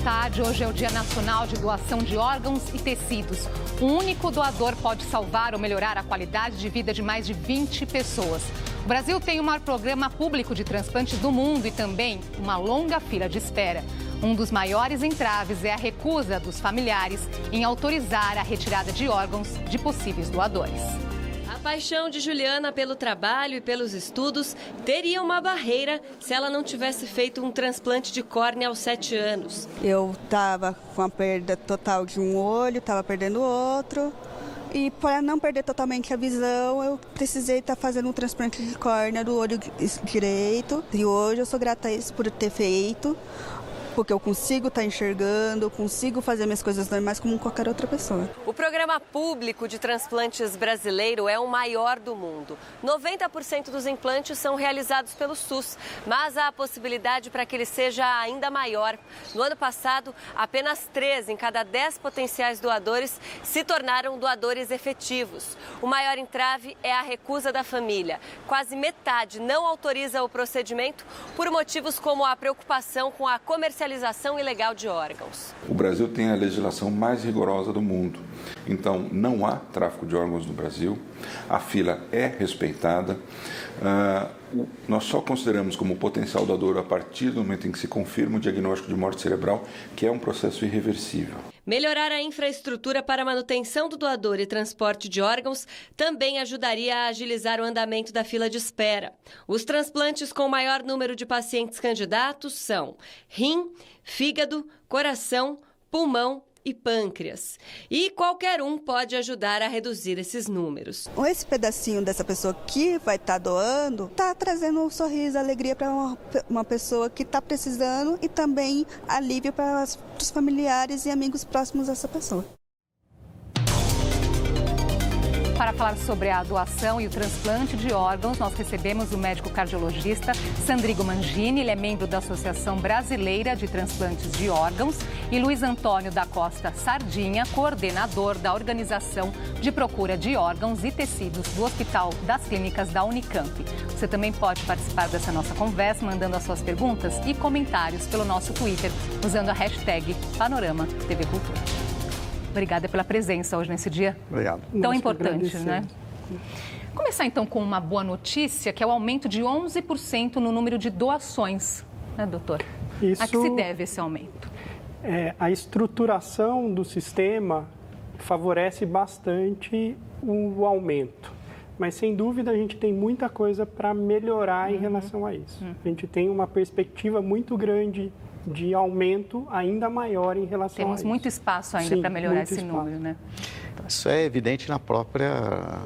tarde. Hoje é o Dia Nacional de Doação de Órgãos e Tecidos. Um único doador pode salvar ou melhorar a qualidade de vida de mais de 20 pessoas. O Brasil tem o maior programa público de transplantes do mundo e também uma longa fila de espera. Um dos maiores entraves é a recusa dos familiares em autorizar a retirada de órgãos de possíveis doadores. A paixão de Juliana pelo trabalho e pelos estudos teria uma barreira se ela não tivesse feito um transplante de córnea aos 7 anos. Eu estava com a perda total de um olho, estava perdendo o outro. E para não perder totalmente a visão, eu precisei estar fazendo um transplante de córnea do olho direito. E hoje eu sou grata a isso por ter feito, porque eu consigo estar enxergando, eu consigo fazer minhas coisas normais como qualquer outra pessoa. O programa público de transplantes brasileiro é o maior do mundo. 90% dos implantes são realizados pelo SUS, mas há a possibilidade para que ele seja ainda maior. No ano passado, apenas 3 em cada 10 potenciais doadores se tornaram doadores efetivos. O maior entrave é a recusa da família. Quase metade não autoriza o procedimento por motivos como a preocupação com a comercialização ilegal de órgãos. O Brasil tem a legislação mais rigorosa do mundo, então não há tráfico de órgãos no Brasil, a fila é respeitada, nós só consideramos como potencial doador a partir do momento em que se confirma o diagnóstico de morte cerebral, que é um processo irreversível. Melhorar a infraestrutura para a manutenção do doador e transporte de órgãos também ajudaria a agilizar o andamento da fila de espera. Os transplantes com maior número de pacientes candidatos são rim, fígado, coração, pulmão e pâncreas. E qualquer um pode ajudar a reduzir esses números. Esse pedacinho dessa pessoa que vai estar doando está trazendo um sorriso, alegria para uma pessoa que está precisando e também alívio para os familiares e amigos próximos dessa pessoa. Para falar sobre a doação e o transplante de órgãos, nós recebemos o médico cardiologista Sandrigo Mangini, ele é membro da Associação Brasileira de Transplantes de Órgãos, e Luiz Antônio da Costa Sardinha, coordenador da Organização de Procura de Órgãos e Tecidos do Hospital das Clínicas da Unicamp. Você também pode participar dessa nossa conversa mandando as suas perguntas e comentários pelo nosso Twitter, usando a hashtag Panorama TV Cultura. Obrigada pela presença hoje nesse dia tão importante, né? Começar então com uma boa notícia, que é o aumento de 11% no número de doações, né, doutor? A que se deve esse aumento? A estruturação do sistema favorece bastante o aumento, mas sem dúvida a gente tem muita coisa para melhorar em relação a isso. A gente tem uma perspectiva muito grande de aumento ainda maior em relação a isso. Temos muito espaço ainda para melhorar esse número, né? Isso é evidente na própria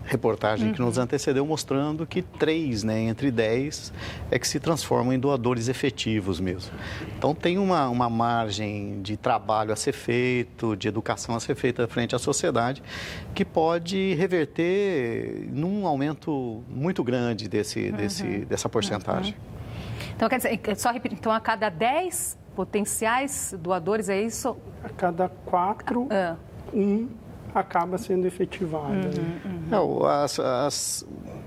reportagem que nos antecedeu, mostrando que 3, entre 10 é que se transformam em doadores efetivos mesmo. Então tem uma margem de trabalho a ser feito, de educação a ser feita frente à sociedade, que pode reverter num aumento muito grande dessa porcentagem. Então, quer dizer, só repetir, então a cada 10 potenciais doadores, é isso? A cada 4, um acaba sendo efetivado.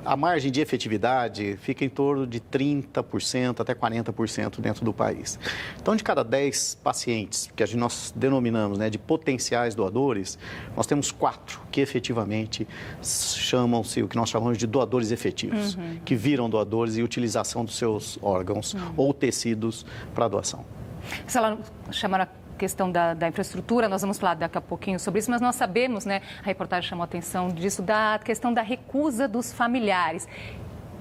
A margem de efetividade fica em torno de 30% até 40% dentro do país. Então, de cada 10 pacientes que nós denominamos de potenciais doadores, nós temos 4 que efetivamente chamam-se o que nós chamamos de doadores efetivos, que viram doadores e utilização dos seus órgãos ou tecidos para doação. Se ela chamar a questão da infraestrutura, nós vamos falar daqui a pouquinho sobre isso, mas nós sabemos, a reportagem chamou a atenção disso, da questão da recusa dos familiares.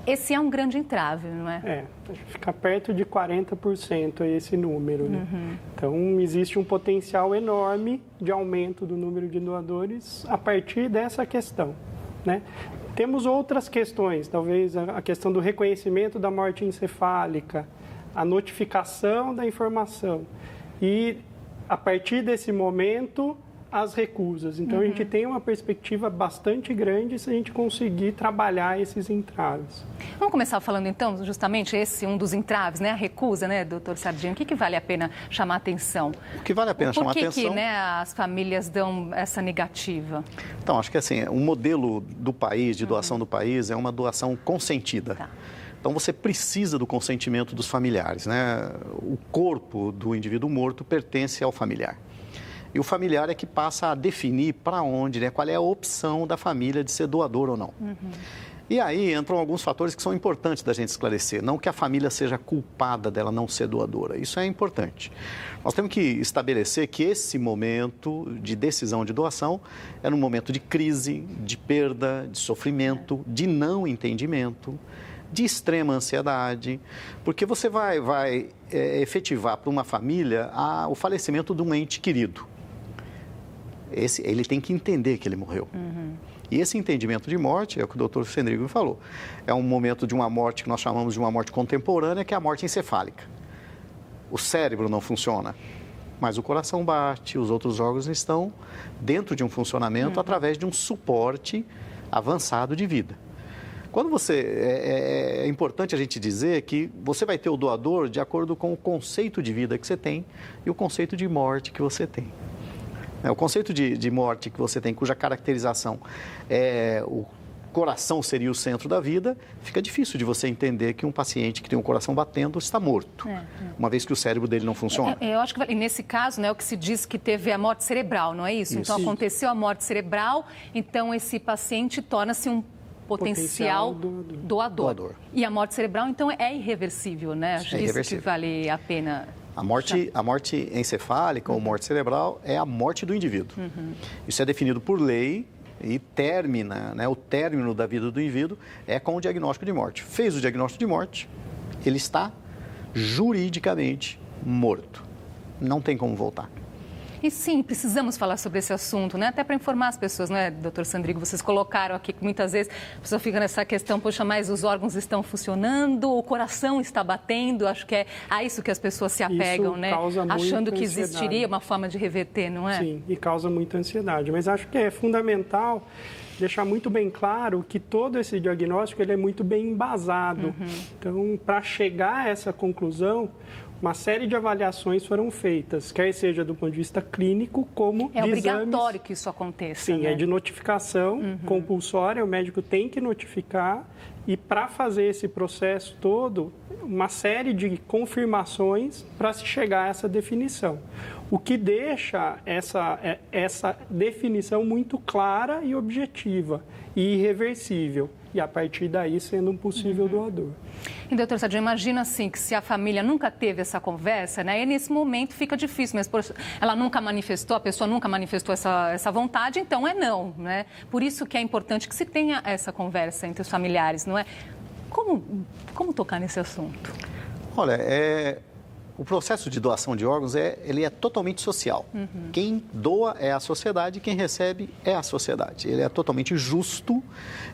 Esse é um grande entrave, não é? Fica perto de 40% esse número, né? Então, existe um potencial enorme de aumento do número de doadores a partir dessa questão, né? Temos outras questões, talvez a questão do reconhecimento da morte encefálica, a notificação da informação e, a partir desse momento, as recusas. Então, a gente tem uma perspectiva bastante grande se a gente conseguir trabalhar esses entraves. Vamos começar falando, então, justamente um dos entraves, a recusa, doutor Sardinha. O que vale a pena chamar a atenção? O que vale a pena chamar a atenção... Por que as famílias dão essa negativa? Então, acho que o modelo do país, de doação do país, é uma doação consentida. Tá. Então, você precisa do consentimento dos familiares, né? O corpo do indivíduo morto pertence ao familiar. E o familiar é que passa a definir para onde, né? Qual é a opção da família de ser doador ou não. E aí entram alguns fatores que são importantes da gente esclarecer. Não que a família seja culpada dela não ser doadora. Isso é importante. Nós temos que estabelecer que esse momento de decisão de doação é um momento de crise, de perda, de sofrimento, de não entendimento, de extrema ansiedade, porque você vai efetivar para uma família o falecimento de um ente querido. Ele tem que entender que ele morreu. E esse entendimento de morte, é o que o Dr. Sandrigo me falou, é um momento de uma morte que nós chamamos de uma morte contemporânea, que é a morte encefálica. O cérebro não funciona, mas o coração bate, os outros órgãos estão dentro de um funcionamento através de um suporte avançado de vida. Quando é importante a gente dizer que você vai ter o doador de acordo com o conceito de vida que você tem e o conceito de morte que você tem. O conceito de morte que você tem, cuja caracterização é o coração seria o centro da vida, fica difícil de você entender que um paciente que tem um coração batendo está morto, uma vez que o cérebro dele não funciona. Eu acho que nesse caso, né, o que se diz que teve a morte cerebral, não é isso? Então, aconteceu a morte cerebral, então esse paciente torna-se um potencial doador. E a morte cerebral, então, é irreversível, né? Acho isso que vale a pena. A morte encefálica ou morte cerebral é a morte do indivíduo. Isso é definido por lei e termina, né, o término da vida do indivíduo é com o diagnóstico de morte. Fez o diagnóstico de morte, ele está juridicamente morto. Não tem como voltar. E sim, precisamos falar sobre esse assunto, né? Até para informar as pessoas, né, doutor Sandrigo? Vocês colocaram aqui que muitas vezes a pessoa fica nessa questão, poxa, mas os órgãos estão funcionando, o coração está batendo, acho que é a isso que as pessoas se apegam, né? Achando que existiria uma forma de reverter, não é? Sim, e causa muita ansiedade. Mas acho que é fundamental deixar muito bem claro que todo esse diagnóstico ele é muito bem embasado. Então, para chegar a essa conclusão, uma série de avaliações foram feitas, quer seja do ponto de vista clínico, como de exames. É obrigatório que isso aconteça. Sim, né? É de notificação compulsória, o médico tem que notificar. E para fazer esse processo todo, uma série de confirmações para se chegar a essa definição. O que deixa essa definição muito clara e objetiva e irreversível. E a partir daí sendo um possível doador. E, doutor Sadio, imagina assim que se a família nunca teve essa conversa, né? E nesse momento fica difícil, mas ela nunca manifestou, a pessoa nunca manifestou essa vontade, então é não, né? Por isso que é importante que se tenha essa conversa entre os familiares, não é? Como tocar nesse assunto? Olha, o processo de doação de órgãos ele é totalmente social. Quem doa é a sociedade, quem recebe é a sociedade. Ele é totalmente justo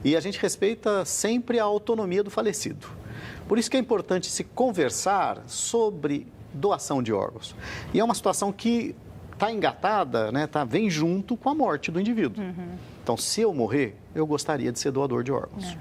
e a gente respeita sempre a autonomia do falecido. Por isso que é importante se conversar sobre doação de órgãos. E é uma situação que está engatada, né, vem junto com a morte do indivíduo. Então, se eu morrer, eu gostaria de ser doador de órgãos.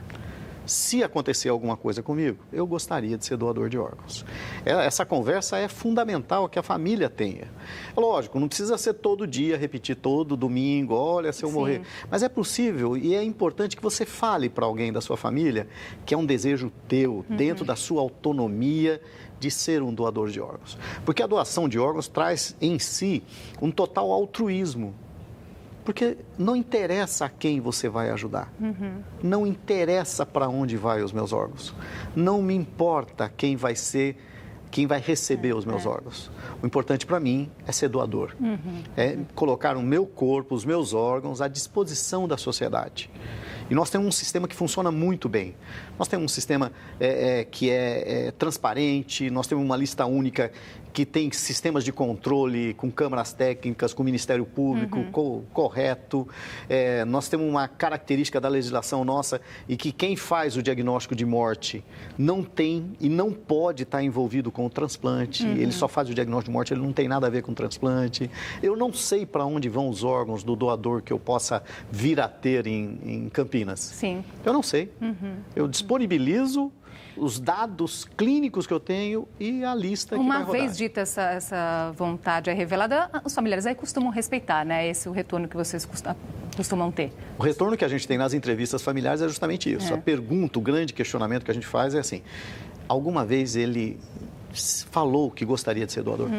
Se acontecer alguma coisa comigo, eu gostaria de ser doador de órgãos. Essa conversa é fundamental que a família tenha. Lógico, não precisa ser todo dia, repetir todo domingo, olha, se eu morrer. Mas é possível e é importante que você fale para alguém da sua família que é um desejo teu, dentro da sua autonomia, de ser um doador de órgãos. Porque a doação de órgãos traz em si um total altruísmo. Porque não interessa a quem você vai ajudar. Não interessa para onde vai os meus órgãos. Não me importa quem vai receber os meus órgãos. O importante para mim é ser doador. É colocar o meu corpo, os meus órgãos à disposição da sociedade. E nós temos um sistema que funciona muito bem. Nós temos um sistema que é transparente, nós temos uma lista única que tem sistemas de controle com câmaras técnicas, com o Ministério Público correto. Nós temos uma característica da legislação nossa e que quem faz o diagnóstico de morte não tem e não pode estar envolvido com o transplante. Ele só faz o diagnóstico de morte, ele não tem nada a ver com o transplante. Eu não sei para onde vão os órgãos do doador que eu possa vir a ter em Campinas Campinas? Sim. Eu não sei. Eu disponibilizo os dados clínicos que eu tenho e a lista que vai rodar. Uma vez dita essa vontade revelada, os familiares aí costumam respeitar, né? Esse é o retorno que vocês costumam ter. O retorno que a gente tem nas entrevistas familiares é justamente isso. A pergunta, o grande questionamento que a gente faz é assim, alguma vez ele falou que gostaria de ser doador?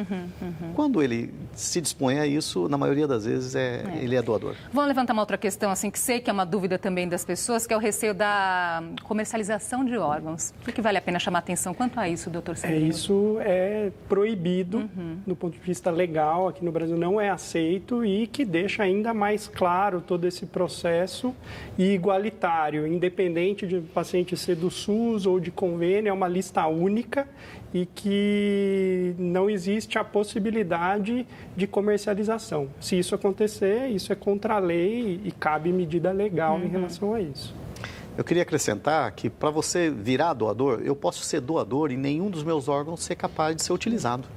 Quando ele se dispõe a isso, na maioria das vezes ele é doador. Vamos levantar uma outra questão, assim, que sei que é uma dúvida também das pessoas, que é o receio da comercialização de órgãos. O que vale a pena chamar a atenção quanto a isso, doutor Sandrigo? Isso é proibido do ponto de vista legal, aqui no Brasil não é aceito e que deixa ainda mais claro todo esse processo e igualitário, independente de o paciente ser do SUS ou de convênio, é uma lista única e que não existe a possibilidade de comercialização. Se isso acontecer, isso é contra a lei e cabe medida legal em relação a isso. Eu queria acrescentar que para você virar doador, eu posso ser doador e nenhum dos meus órgãos ser capaz de ser utilizado.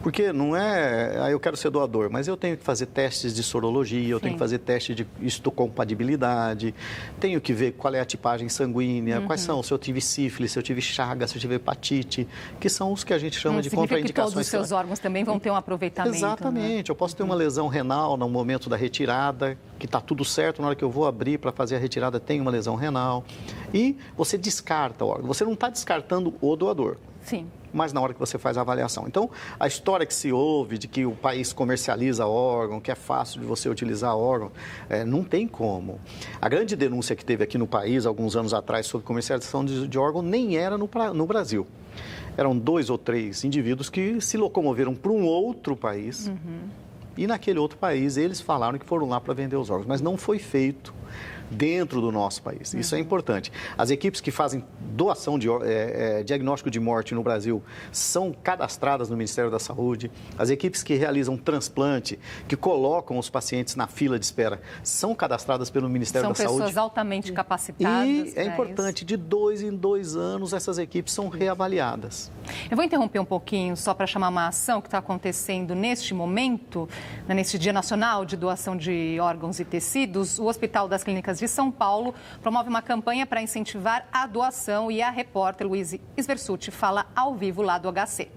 Porque não é, eu quero ser doador, mas eu tenho que fazer testes de sorologia, eu tenho que fazer teste de histocompatibilidade, tenho que ver qual é a tipagem sanguínea, quais são, se eu tive sífilis, se eu tive chagas, se eu tive hepatite, que são os que a gente chama de contraindicações. Significa que todos os seus órgãos também vão ter um aproveitamento. Exatamente, eu posso ter uma lesão renal no momento da retirada, que está tudo certo, na hora que eu vou abrir para fazer a retirada tem uma lesão renal. E você descarta o órgão, você não está descartando o doador. Sim. Mas na hora que você faz a avaliação. Então, a história que se ouve de que o país comercializa órgão, que é fácil de você utilizar órgão, não tem como. A grande denúncia que teve aqui no país, alguns anos atrás, sobre comercialização de órgão, nem era no Brasil. Eram 2 ou 3 indivíduos que se locomoveram para um outro país e naquele outro país eles falaram que foram lá para vender os órgãos, mas não foi feito dentro do nosso país. Isso é importante. As equipes que fazem doação de diagnóstico de morte no Brasil são cadastradas no Ministério da Saúde. As equipes que realizam transplante, que colocam os pacientes na fila de espera, são cadastradas pelo Ministério da Saúde. São pessoas altamente capacitadas. E é importante, de 2 em 2 anos, essas equipes são reavaliadas. Eu vou interromper um pouquinho só para chamar uma ação que está acontecendo neste momento, neste Dia Nacional de Doação de Órgãos e Tecidos. O Hospital das Clínicas de São Paulo promove uma campanha para incentivar a doação e a repórter Luiz Isversuti fala ao vivo lá do HC.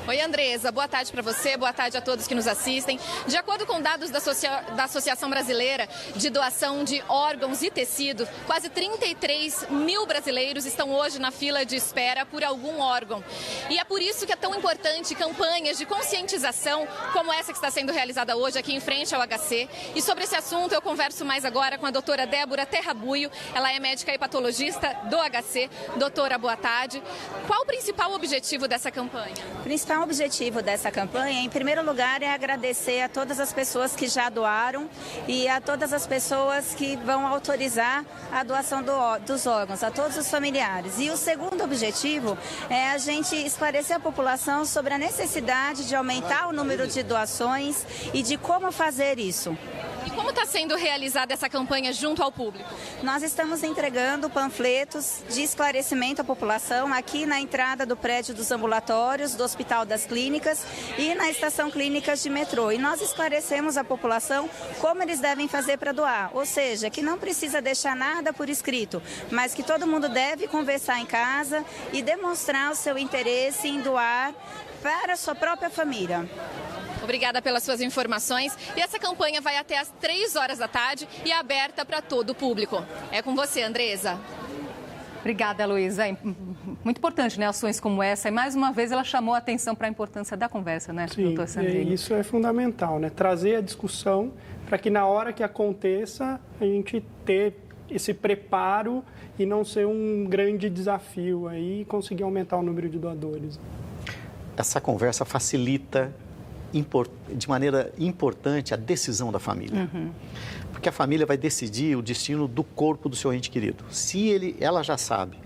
Oi, Andresa. Boa tarde para você, boa tarde a todos que nos assistem. De acordo com dados da Associação Brasileira de Doação de Órgãos e Tecidos, quase 33 mil brasileiros estão hoje na fila de espera por algum órgão. E é por isso que é tão importante campanhas de conscientização como essa que está sendo realizada hoje aqui em frente ao HC. E sobre esse assunto eu converso mais agora com a doutora Débora Terrabuio. Ela é médica hepatologista do HC. Doutora, boa tarde. Qual o principal objetivo dessa campanha? O principal objetivo dessa campanha, em primeiro lugar, é agradecer a todas as pessoas que já doaram e a todas as pessoas que vão autorizar a doação dos órgãos, a todos os familiares. E o segundo objetivo é a gente esclarecer a população sobre a necessidade de aumentar o número de doações e de como fazer isso. E como está sendo realizada essa campanha junto ao público? Nós estamos entregando panfletos de esclarecimento à população aqui na entrada do prédio dos ambulatórios, do Hospital das Clínicas e na estação Clínicas de metrô. E nós esclarecemos à população como eles devem fazer para doar. Ou seja, que não precisa deixar nada por escrito, mas que todo mundo deve conversar em casa e demonstrar o seu interesse em doar para a sua própria família. Obrigada pelas suas informações. E essa campanha vai até às 3 horas da tarde e é aberta para todo o público. É com você, Andresa. Obrigada, Luísa. Muito importante, né? Ações como essa. E mais uma vez ela chamou a atenção para a importância da conversa, né, doutor Sandrigo? Sim, isso é fundamental, né? Trazer a discussão para que na hora que aconteça a gente ter esse preparo e não ser um grande desafio aí e conseguir aumentar o número de doadores. Essa conversa facilita de maneira importante a decisão da família. Porque a família vai decidir o destino do corpo do seu ente querido. Se ela já sabe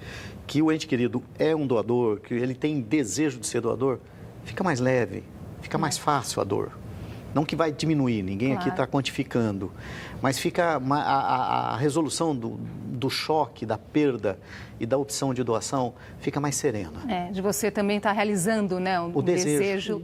que o ente querido é um doador, que ele tem desejo de ser doador, fica mais leve, fica mais fácil a dor. Não que vai diminuir, ninguém aqui está quantificando, mas fica a resolução do choque, da perda e da opção de doação fica mais serena. De você também estar realizando, né, o desejo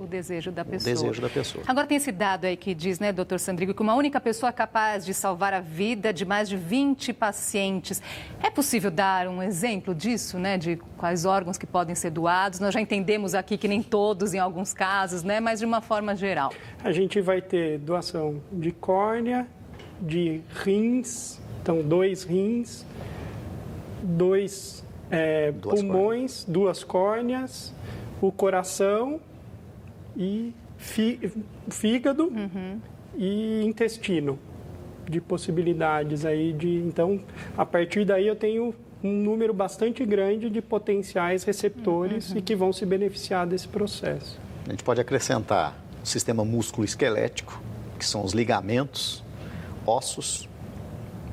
da pessoa. O desejo da pessoa. Agora tem esse dado aí que diz, né, doutor Sandrigo, que uma única pessoa é capaz de salvar a vida de mais de 20 pacientes. É possível dar um exemplo disso, né, de quais órgãos que podem ser doados? Nós já entendemos aqui que nem todos em alguns casos, né, mas de uma forma geral. A gente vai ter doação de córnea, de rins, então 2 rins, 2 pulmões, 2 córneas, o coração e fígado e intestino, de possibilidades aí então, a partir daí eu tenho um número bastante grande de potenciais receptores e que vão se beneficiar desse processo. A gente pode acrescentar o sistema músculo-esquelético, que são os ligamentos, ossos,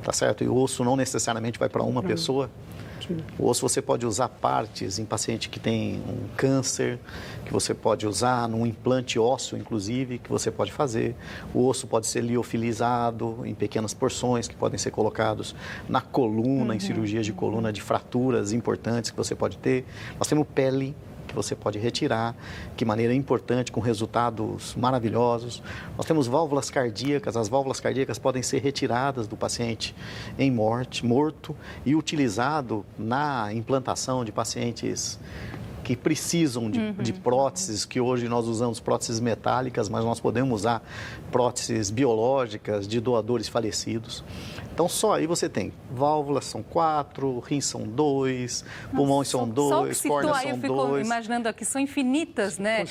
tá certo? E o osso não necessariamente vai para uma pessoa. Sim. O osso você pode usar partes em paciente que tem um câncer, que você pode usar num implante ósseo, inclusive, que você pode fazer. O osso pode ser liofilizado em pequenas porções que podem ser colocados na coluna, em cirurgias de coluna, de fraturas importantes que você pode ter. Nós temos pele, que você pode retirar, de maneira importante, com resultados maravilhosos. Nós temos válvulas cardíacas, as válvulas cardíacas podem ser retiradas do paciente em morto e utilizado na implantação de pacientes que precisam de próteses, que hoje nós usamos próteses metálicas, mas nós podemos usar próteses biológicas de doadores falecidos. Então, só aí você tem válvulas são 4, rins são 2, pulmões são 2, córneas são 2. Eu fico imaginando aqui, são infinitas, né?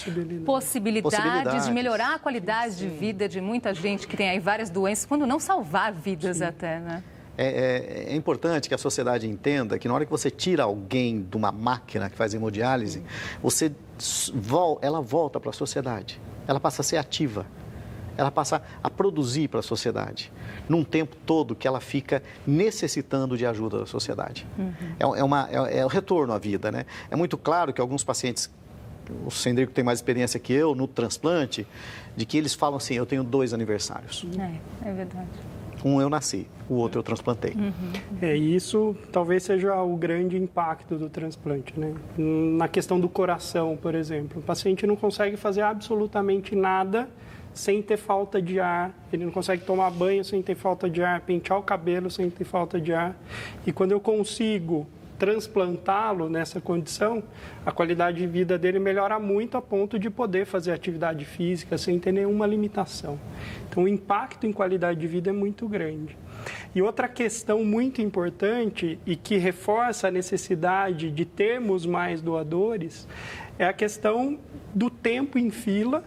Possibilidades de melhorar a qualidade de vida de muita gente que tem aí várias doenças, quando não salvar vidas até, né? É importante que a sociedade entenda que na hora que você tira alguém de uma máquina que faz hemodiálise, ela volta para a sociedade, ela passa a ser ativa, ela passa a produzir para a sociedade, num tempo todo que ela fica necessitando de ajuda da sociedade. É o retorno à vida, né? É muito claro que alguns pacientes, o Sandrigo tem mais experiência que eu no transplante, de que eles falam assim, eu tenho 2 aniversários. É verdade. Um eu nasci, o outro eu transplantei. Isso talvez seja o grande impacto do transplante, né? Na questão do coração, por exemplo. O paciente não consegue fazer absolutamente nada sem ter falta de ar. Ele não consegue tomar banho sem ter falta de ar, pentear o cabelo sem ter falta de ar. E quando eu consigo transplantá-lo nessa condição, a qualidade de vida dele melhora muito a ponto de poder fazer atividade física sem ter nenhuma limitação. Então, o impacto em qualidade de vida é muito grande. E outra questão muito importante e que reforça a necessidade de termos mais doadores é a questão do tempo em fila,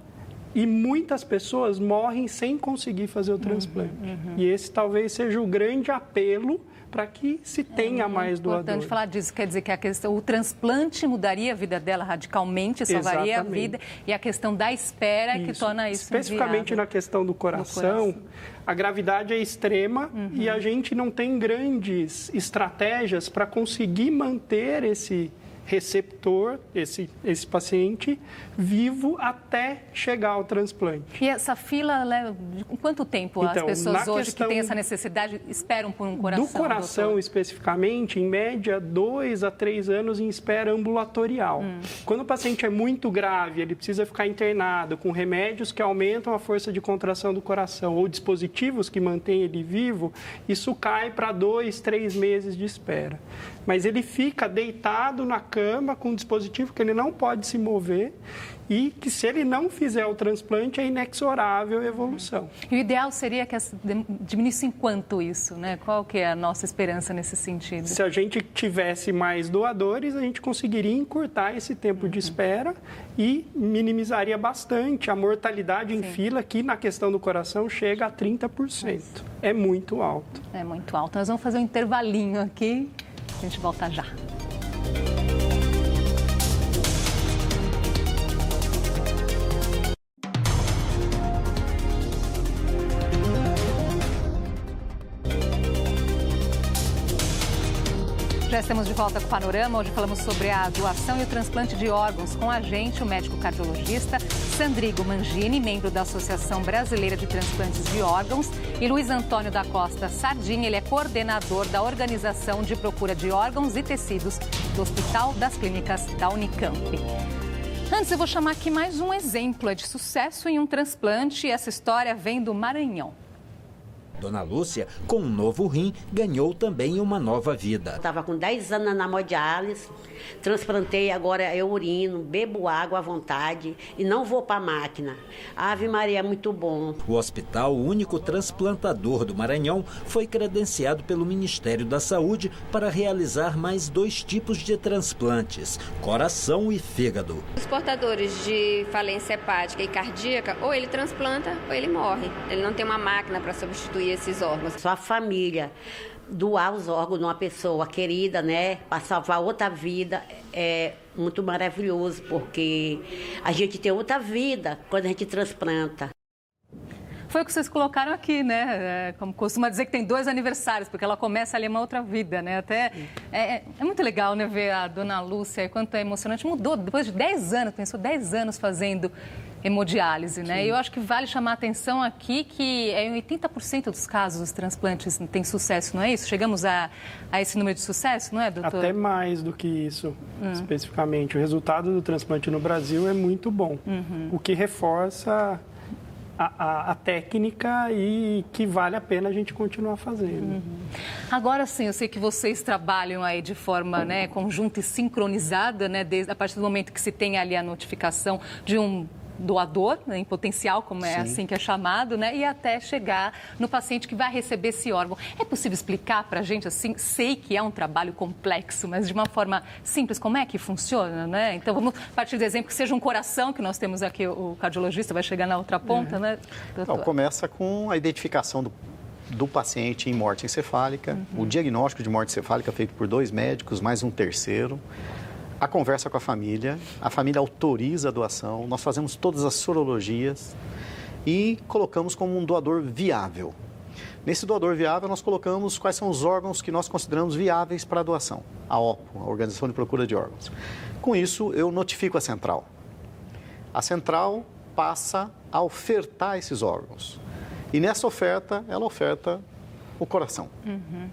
e muitas pessoas morrem sem conseguir fazer o transplante. E esse talvez seja o grande apelo para que se tenha mais doadores. É importante falar disso, quer dizer que o transplante mudaria a vida dela radicalmente, salvaria a vida, e a questão da espera que torna isso especificamente inviável. Na questão do coração, a gravidade é extrema e a gente não tem grandes estratégias para conseguir manter esse receptor, esse paciente, vivo até chegar ao transplante. E essa fila leva quanto tempo as pessoas hoje que têm essa necessidade esperam por um coração? Do coração, doutor? Especificamente, em média, 2 a 3 anos em espera ambulatorial. Quando o paciente é muito grave, ele precisa ficar internado com remédios que aumentam a força de contração do coração ou dispositivos que mantêm ele vivo, isso cai para 2, 3 meses de espera. Mas ele fica deitado na cama com um dispositivo que ele não pode se mover e que, se ele não fizer o transplante, é inexorável a evolução. E o ideal seria que diminuísse em quanto isso, né? Qual que é a nossa esperança nesse sentido? Se a gente tivesse mais doadores, a gente conseguiria encurtar esse tempo de espera e minimizaria bastante a mortalidade em fila, que na questão do coração chega a 30%. É muito alto. É muito alto. Nós vamos fazer um intervalinho aqui. A gente volta já. Já estamos de volta com o Panorama, onde falamos sobre a doação e o transplante de órgãos com a gente, o médico cardiologista Sandrigo Mangini, membro da Associação Brasileira de Transplantes de Órgãos, e Luiz Antônio da Costa Sardinha, ele é coordenador da Organização de Procura de Órgãos e Tecidos do Hospital das Clínicas da Unicamp. Antes, eu vou chamar aqui mais um exemplo de sucesso em um transplante, e essa história vem do Maranhão. Dona Lúcia, com um novo rim, ganhou também uma nova vida. Estava com 10 anos na hemodiálise, transplantei, agora eu urino, bebo água à vontade e não vou para a máquina. Ave Maria, é muito bom. O hospital, o único transplantador do Maranhão, foi credenciado pelo Ministério da Saúde para realizar mais 2 tipos de transplantes, coração e fígado. Os portadores de falência hepática e cardíaca, ou ele transplanta ou ele morre. Ele não tem uma máquina para substituir esses órgãos. Só a família doar os órgãos de uma pessoa querida, né, para salvar outra vida é muito maravilhoso, porque a gente tem outra vida quando a gente transplanta. Foi o que vocês colocaram aqui, né? Como costuma dizer que tem 2 aniversários, porque ela começa ali uma outra vida, né? Até é muito legal, né, ver a Dona Lúcia, quanto é emocionante. Mudou depois de 10 anos, pensou 10 anos fazendo hemodiálise, né? E eu acho que vale chamar a atenção aqui que em 80% dos casos os transplantes têm sucesso, não é isso? Chegamos a esse número de sucesso, não é, doutor? Até mais do que isso, especificamente. O resultado do transplante no Brasil é muito bom, o que reforça a técnica e que vale a pena a gente continuar fazendo. Agora sim, eu sei que vocês trabalham aí de forma, né, conjunta e sincronizada, né, a partir do momento que se tem ali a notificação de um doador, né, em potencial, como é assim que é chamado, né, e até chegar no paciente que vai receber esse órgão. É possível explicar para a gente, assim, sei que é um trabalho complexo, mas de uma forma simples, como é que funciona, né? Então, vamos partir do exemplo que seja um coração, que nós temos aqui, o cardiologista vai chegar na outra ponta, né, doutor? Então, começa com a identificação do paciente em morte encefálica, o diagnóstico de morte encefálica feito por 2 médicos, mais um terceiro, a conversa com a família autoriza a doação, nós fazemos todas as sorologias e colocamos como um doador viável. Nesse doador viável, nós colocamos quais são os órgãos que nós consideramos viáveis para a doação, a OPO, a Organização de Procura de Órgãos. Com isso, eu notifico a central. A central passa a ofertar esses órgãos. E nessa oferta, ela oferta o coração.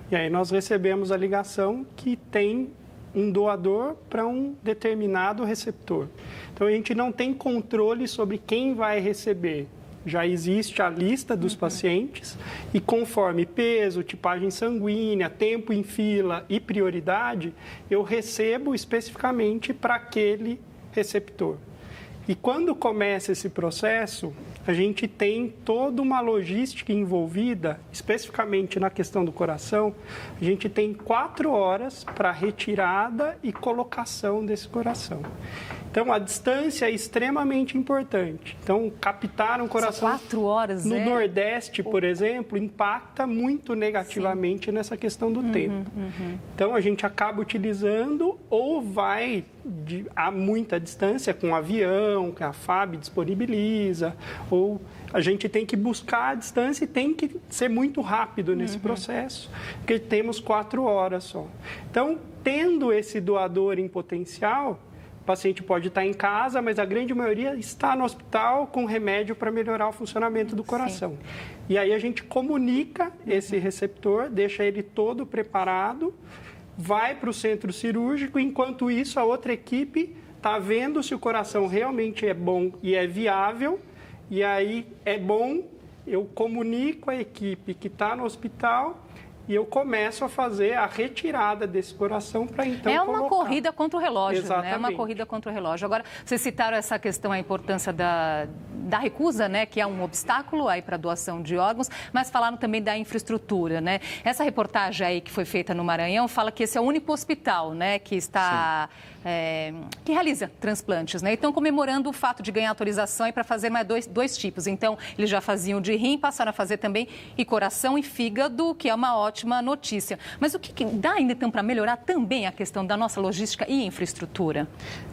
E aí nós recebemos a ligação que tem um doador para um determinado receptor. Então, a gente não tem controle sobre quem vai receber. Já existe a lista dos pacientes e conforme peso, tipagem sanguínea, tempo em fila e prioridade, eu recebo especificamente para aquele receptor. E quando começa esse processo, a gente tem toda uma logística envolvida, especificamente na questão do coração. A gente tem 4 horas para retirada e colocação desse coração. Então, a distância é extremamente importante. Então, captar um coração 4 horas, no Nordeste, por exemplo, impacta muito negativamente nessa questão do tempo. Então, a gente acaba utilizando ou vai a muita distância com avião, que a FAB disponibiliza, ou a gente tem que buscar a distância e tem que ser muito rápido nesse processo, porque temos 4 horas só. Então, tendo esse doador em potencial, o paciente pode estar em casa, mas a grande maioria está no hospital com remédio para melhorar o funcionamento do coração. E aí a gente comunica esse receptor, deixa ele todo preparado, vai para o centro cirúrgico, enquanto isso a outra equipe está vendo se o coração realmente é bom e é viável, e aí é bom, eu comunico a equipe que está no hospital e eu começo a fazer a retirada desse coração para então colocar. É uma corrida contra o relógio, Exatamente. né? É uma corrida contra o relógio. Agora, vocês citaram essa questão, a importância da recusa, né? Que é um obstáculo aí para a doação de órgãos, mas falaram também da infraestrutura, né? Essa reportagem aí que foi feita no Maranhão fala que esse é o único hospital, né? Que está... que realiza transplantes, né? Então, comemorando o fato de ganhar autorização para fazer mais dois tipos. Então, eles já faziam de rim, passaram a fazer também e coração e fígado, que é uma ótima notícia. Mas o que dá ainda então para melhorar também a questão da nossa logística e infraestrutura?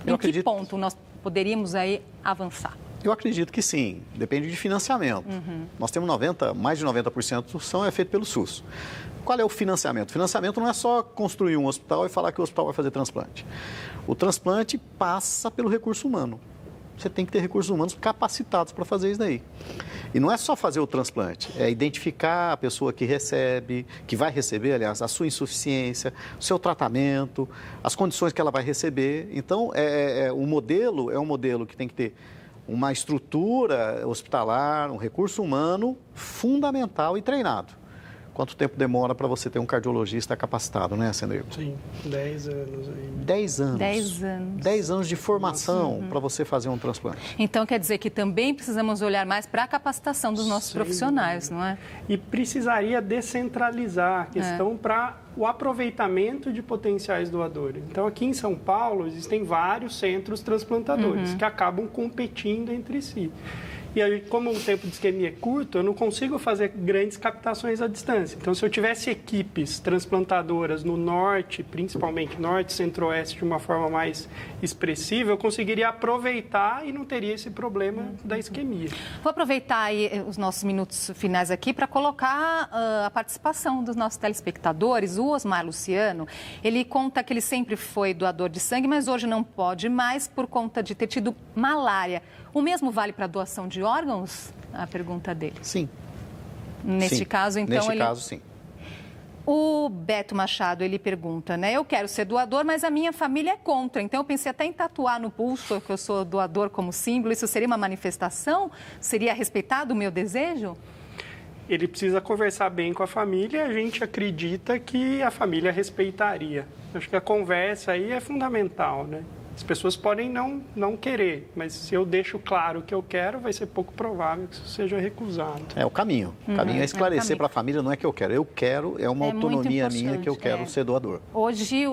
Em que ponto nós poderíamos aí avançar? Eu acredito que sim, depende de financiamento. Nós temos mais de 90% é feito pelo SUS. Qual é o financiamento? O financiamento não é só construir um hospital e falar que o hospital vai fazer transplante. O transplante passa pelo recurso humano. Você tem que ter recursos humanos capacitados para fazer isso daí. E não é só fazer o transplante, é identificar a pessoa que recebe, que vai receber, aliás, a sua insuficiência, o seu tratamento, as condições que ela vai receber. Então, o modelo é um modelo que tem que ter uma estrutura hospitalar, um recurso humano fundamental e treinado. Quanto tempo demora para você ter um cardiologista capacitado, né, Sandrigo? Sim, 10 anos aí. 10 anos. 10 anos. 10 anos de formação para você fazer um transplante. Então, quer dizer que também precisamos olhar mais para a capacitação dos nossos profissionais, não é? E precisaria descentralizar a questão para o aproveitamento de potenciais doadores. Então, aqui em São Paulo, existem vários centros transplantadores que acabam competindo entre si. E aí, como o tempo de isquemia é curto, eu não consigo fazer grandes captações à distância. Então, se eu tivesse equipes transplantadoras no norte, principalmente norte, centro-oeste, de uma forma mais expressiva, eu conseguiria aproveitar e não teria esse problema da isquemia. Vou aproveitar aí os nossos minutos finais aqui para colocar a participação dos nossos telespectadores. O Osmar Luciano, ele conta que ele sempre foi doador de sangue, mas hoje não pode mais por conta de ter tido malária. O mesmo vale para a doação de órgãos? A pergunta dele. Sim. Neste caso, então, Neste caso, sim. O Beto Machado, ele pergunta, né? Eu quero ser doador, mas a minha família é contra. Então, eu pensei até em tatuar no pulso que eu sou doador como símbolo. Isso seria uma manifestação? Seria respeitado o meu desejo? Ele precisa conversar bem com a família. A gente acredita que a família respeitaria. Acho que a conversa aí é fundamental, né? As pessoas podem não querer, mas se eu deixo claro o que eu quero, vai ser pouco provável que isso seja recusado. É o caminho. O caminho é esclarecer para a família, não é que eu quero. Eu quero, é uma autonomia minha que eu quero ser doador. Hoje,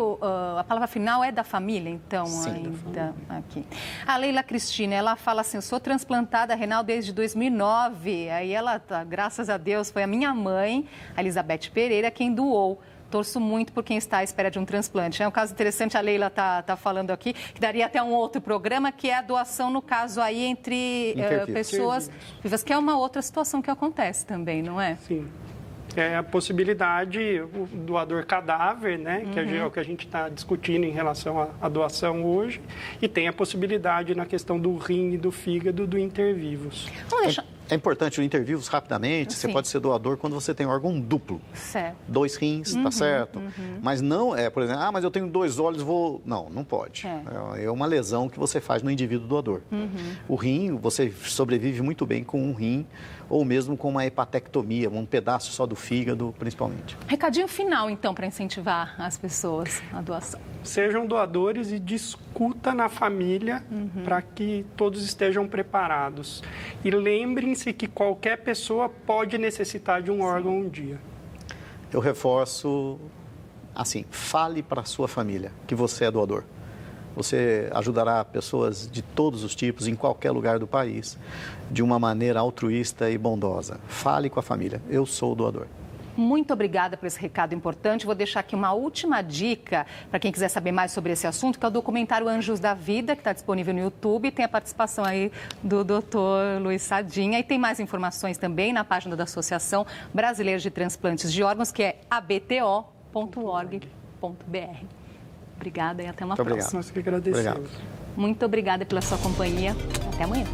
a palavra final é da família, então, Sim, ainda aqui. A Leila Cristina, ela fala assim, eu sou transplantada renal desde 2009. Aí ela, graças a Deus, foi a minha mãe, a Elizabeth Pereira, quem doou. Torço muito por quem está à espera de um transplante. É um caso interessante, a Leila está falando aqui, que daria até um outro programa, que é a doação, no caso aí, entre pessoas vivas, que é uma outra situação que acontece também, não é? Sim. É a possibilidade, o doador cadáver, né, que é o que a gente está discutindo em relação à doação hoje, e tem a possibilidade na questão do rim e do fígado do intervivos. É importante o intervivos rapidamente. Você pode ser doador quando você tem órgão duplo. Certo. 2 rins, tá certo? Mas não é, por exemplo, mas eu tenho 2 olhos, vou... Não pode. É uma lesão que você faz no indivíduo doador. O rim, você sobrevive muito bem com um rim ou mesmo com uma hepatectomia, um pedaço só do fígado, principalmente. Recadinho final, então, para incentivar as pessoas à doação. Sejam doadores e discuta na família para que todos estejam preparados. E lembrem-se que qualquer pessoa pode necessitar de um órgão um dia. Eu reforço, assim, fale para a sua família que você é doador. Você ajudará pessoas de todos os tipos, em qualquer lugar do país, de uma maneira altruísta e bondosa. Fale com a família. Eu sou o doador. Muito obrigada por esse recado importante. Vou deixar aqui uma última dica para quem quiser saber mais sobre esse assunto, que é o documentário Anjos da Vida, que está disponível no YouTube. Tem a participação aí do Dr. Luiz Sardinha. E tem mais informações também na página da Associação Brasileira de Transplantes de Órgãos, que é abto.org.br. Obrigada e até uma próxima. Nós que agradecemos. Muito obrigada pela sua companhia. Até amanhã.